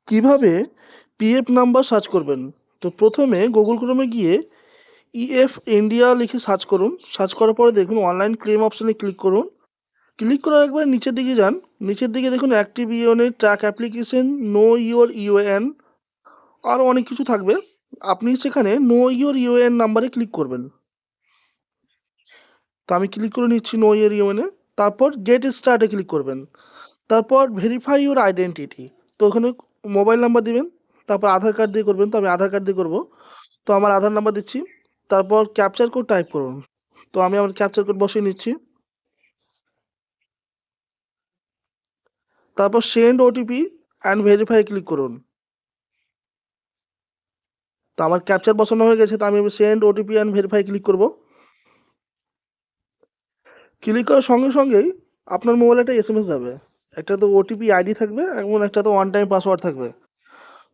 কিভাবে PF number search করবেন? তো প্রথমে গুগল ক্রোমে গিয়ে ইএফ ইন্ডিয়া লিখে সার্চ করুন। সার্চ করার পরে দেখুন অনলাইন ক্লেম অপশানে ক্লিক করুন। ক্লিক করার একবারে নিচের দিকে যান। নিচের দিকে দেখুন active UAN track application, know your UAN, আরও অনেক কিছু থাকবে। আপনি সেখানে নো ইওর ইউএএন নাম্বারে ক্লিক করবেন। তো আমি ক্লিক করে নিচ্ছি নো ইওর ইউএনএ। তারপর গেট স্টার্টে ক্লিক করবেন। তারপর ভেরিফাই ইউর আইডেন্টিটি। তো ওখানে মোবাইল নাম্বার দিবেন। তারপর আধার কার্ড দিয়ে করবেন, তো আমি আধার কার্ড দিয়ে করব। তো আমার আধার নাম্বার দিচ্ছি। তারপর ক্যাপচার কোড টাইপ করুন। তো আমি আমার ক্যাপচার কোড বসিয়ে নিচ্ছি। তারপর send OTP and verify click করুন। তো আমার ক্যাপচার বসানো হয়ে গেছে, তো আমি send OTP and verify click করব। ক্লিক করার সঙ্গে সঙ্গেই আপনার মোবাইলে একটা এসএমএস যাবে। একটা তো ওটিপি আইডি থাকবে এবং একটা তো ওয়ান টাইম পাসওয়ার্ড থাকবে।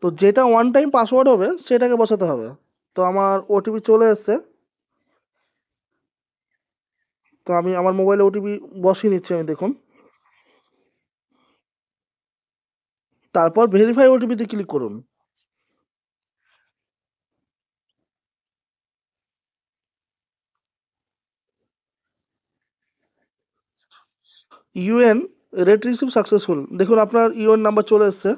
তো যেটা ওয়ান টাইম পাসওয়ার্ড হবে সেটাকে বসাতে হবে। তো আমার ওটিপি চলে এসছে। তো আমি আমার মোবাইলে ওটিপি বসিয়ে নিচ্ছি, আমি দেখুন। তারপর ভেরিফাই ওটিপিতে ক্লিক করুন। ইউএন রেট রিসিভ সাকসেসফুল, দেখুন আপনার ইউএন নাম্বার চলে এসছে।